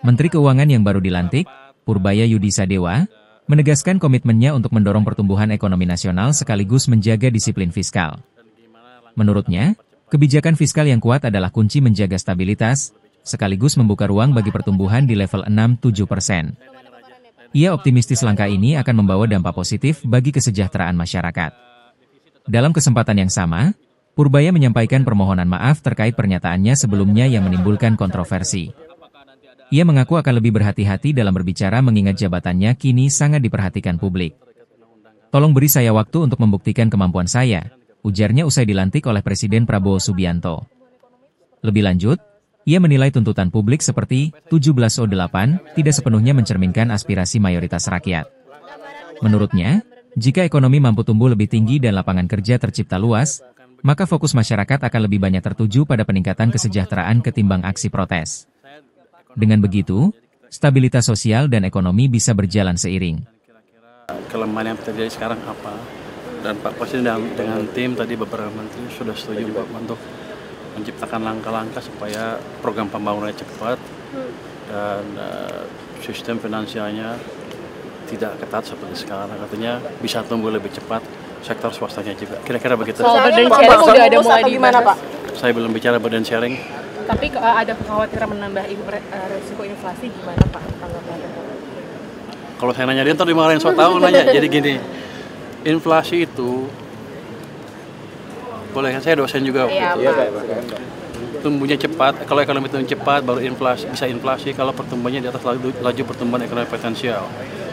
Menteri Keuangan yang baru dilantik, Purbaya Yudisadewa, menegaskan komitmennya untuk mendorong pertumbuhan ekonomi nasional sekaligus menjaga disiplin fiskal. Menurutnya, kebijakan fiskal yang kuat adalah kunci menjaga stabilitas, sekaligus membuka ruang bagi pertumbuhan di level 6-7%. Ia optimistis langkah ini akan membawa dampak positif bagi kesejahteraan masyarakat. Dalam kesempatan yang sama, Purbaya menyampaikan permohonan maaf terkait pernyataannya sebelumnya yang menimbulkan kontroversi. Ia mengaku akan lebih berhati-hati dalam berbicara mengingat jabatannya kini sangat diperhatikan publik. "Tolong beri saya waktu untuk membuktikan kemampuan saya," ujarnya usai dilantik oleh Presiden Prabowo Subianto. Lebih lanjut, ia menilai tuntutan publik seperti 1708 tidak sepenuhnya mencerminkan aspirasi mayoritas rakyat. Menurutnya, jika ekonomi mampu tumbuh lebih tinggi dan lapangan kerja tercipta luas, maka fokus masyarakat akan lebih banyak tertuju pada peningkatan kesejahteraan ketimbang aksi protes. Dengan begitu, stabilitas sosial dan ekonomi bisa berjalan seiring. Kelemahan yang terjadi sekarang apa? Dan Pak Presiden dengan tim tadi beberapa menteri sudah setuju untuk menciptakan langkah-langkah supaya program pembangunannya cepat dan sistem finansialnya tidak ketat seperti sekarang. Artinya bisa tumbuh lebih cepat, sektor swastanya juga. Kira-kira begitu. Soal burden sharing udah ada mulai gimana Pak? Saya belum bicara burden sharing. Tapi ada kekhawatiran menambah risiko inflasi gimana Pak tanggapannya? Kalau saya nanya dia ntar dimarahin so tau nanya. Jadi gini, inflasi itu boleh kan saya dosen juga. Iya, Tumbuhnya cepat, kalau ekonomi tumbuh cepat baru bisa inflasi kalau pertumbuhannya di atas laju pertumbuhan ekonomi potensial.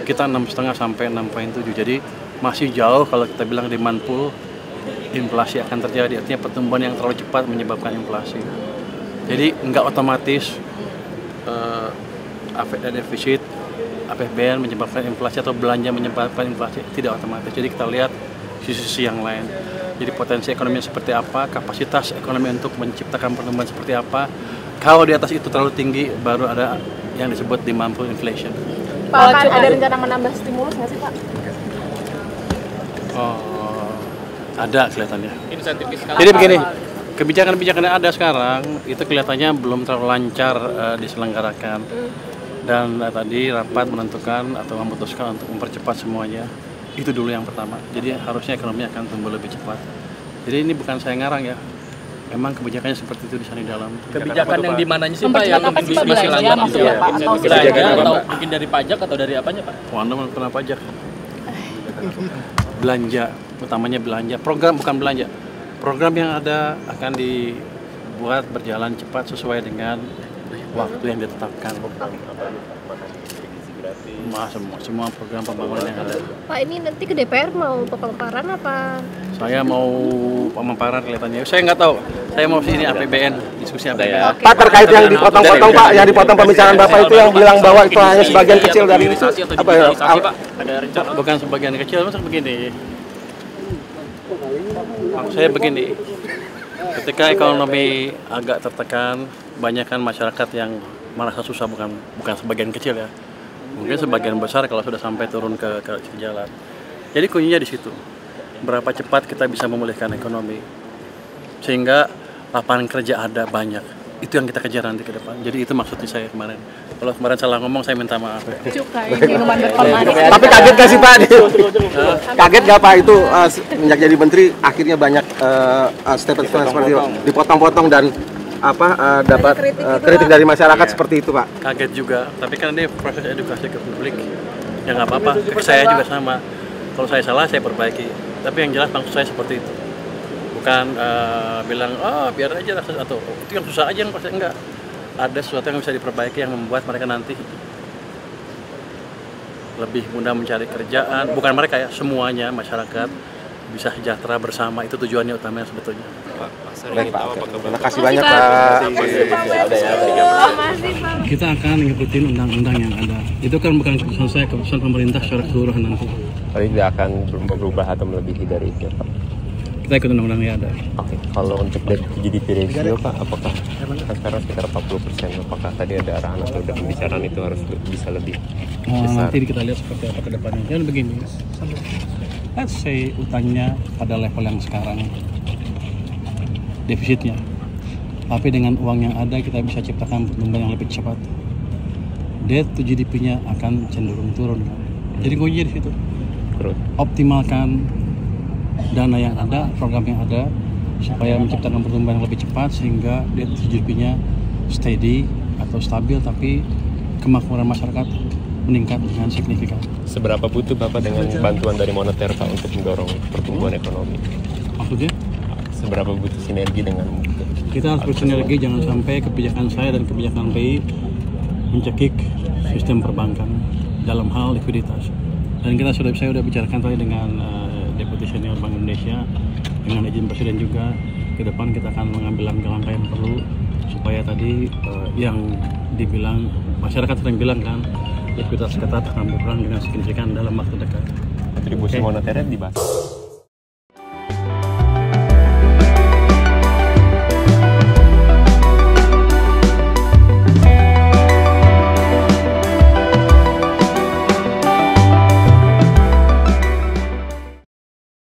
Kita 6,5 sampai 6,7. Jadi masih jauh kalau kita bilang demand pull, inflasi akan terjadi. Artinya pertumbuhan yang terlalu cepat menyebabkan inflasi. Jadi nggak otomatis defisit APBN menyebabkan inflasi atau belanja menyebabkan inflasi, tidak otomatis. Jadi kita lihat sisi-sisi yang lain. Jadi potensi ekonomi seperti apa, kapasitas ekonomi untuk menciptakan pertumbuhan seperti apa. Kalau di atas itu terlalu tinggi, baru ada yang disebut demand pull inflation. Pak, ada rencana menambah stimulus nggak sih Pak? Oh, ada kelihatannya. Jadi begini. Kebijakan-kebijakan yang ada sekarang itu kelihatannya belum terlalu lancar diselenggarakan dan tadi rapat menentukan atau memutuskan untuk mempercepat semuanya. Itu dulu yang pertama. Jadi harusnya ekonomi akan tumbuh lebih cepat. Jadi ini bukan saya ngarang ya. Memang kebijakannya seperti itu di sana di dalam. Kebijakan yang di mananya sih Pak yang disilangkan gitu ya? Atau mungkin dari pajak atau dari apanya Pak? Anda mau kena pajak. Belanja, utamanya belanja. Program bukan belanja. Program yang ada akan dibuat berjalan cepat sesuai dengan waktu yang ditetapkan. Semua program pembangunan yang ada. Pak, ini nanti ke DPR mau pemaparan apa? Saya mau pemaparan kelihatannya. Saya nggak tahu. Saya mau sini APBN, diskusi APBN. Pak, terkait yang dipotong-potong Pak, yang dipotong pembicaraan Bapak itu yang bilang bahwa itu hanya sebagian kecil dari itu. Apa ya? Bukan sebagian kecil, maksud begini. Maksud saya begini, ketika ekonomi agak tertekan, banyakkan masyarakat yang merasa susah, bukan sebagian kecil ya, mungkin sebagian besar kalau sudah sampai turun ke jalan. Jadi kuncinya di situ, berapa cepat kita bisa memulihkan ekonomi, sehingga lapangan kerja ada banyak. Itu yang kita kejar nanti ke depan. Jadi itu maksudnya saya kemarin. Kalau kemarin salah ngomong, saya minta maaf. Tapi kaget gak sih Pak? Kaget gak Pak itu sejak jadi menteri akhirnya banyak statement seperti itu dipotong-potong dan dapat kritik dari masyarakat seperti itu Pak? Kaget juga. Tapi kan ini proses edukasi ke publik. Ya nggak apa-apa. Saya juga sama. Kalau saya salah, saya perbaiki. Tapi yang jelas maksud saya seperti itu. Bukan bilang, biar aja atau itu yang susah aja yang pasti enggak. Ada sesuatu yang bisa diperbaiki yang membuat mereka nanti lebih mudah mencari kerjaan. Bukan mereka ya, semuanya masyarakat bisa sejahtera bersama. Itu tujuannya utamanya sebetulnya. Baik Pak, terima kasih banyak Pak. Kita akan ngikutin undang-undang yang ada. Itu kan bukan keputusan saya, keputusan pemerintah secara keseluruhan nanti. Tapi tidak akan berubah atau melebihi dari itu Pak? Kita ikut undang-undang yang ada. Oke, kalau untuk GDP ratio Pak, apakah kan sekarang sekitar 40%, apakah tadi ada arahan atau ada pembicaraan itu harus bisa lebih besar? Nanti kita lihat seperti apa ke depannya. Dan begini, let's say utangnya pada level yang sekarang, defisitnya. Tapi dengan uang yang ada kita bisa ciptakan pertumbuhan yang lebih cepat. debt to GDP-nya akan cenderung turun. Jadi kuncinya di situ. Optimalkan dana yang ada, program yang ada, supaya menciptakan pertumbuhan yang lebih cepat sehingga debt to GDP-nya steady atau stabil, tapi kemakmuran masyarakat meningkat dengan signifikan. Seberapa butuh Bapak dengan bantuan dari moneter Pak untuk mendorong pertumbuhan ekonomi? Maksudnya? Seberapa butuh sinergi dengan kita harus bersinergi, jangan sampai kebijakan saya dan kebijakan BI mencekik sistem perbankan dalam hal likuiditas. Dan saya sudah bicarakan tadi dengan Deputi Senior Bank Indonesia, dengan izin Presiden juga, ke depan kita akan mengambil langkah-langkah yang perlu supaya tadi yang dibilang masyarakat sering bilang kan likuiditas ketat akan berkurang dengan signifikan dalam waktu dekat. Kontribusi moneternya dibahas.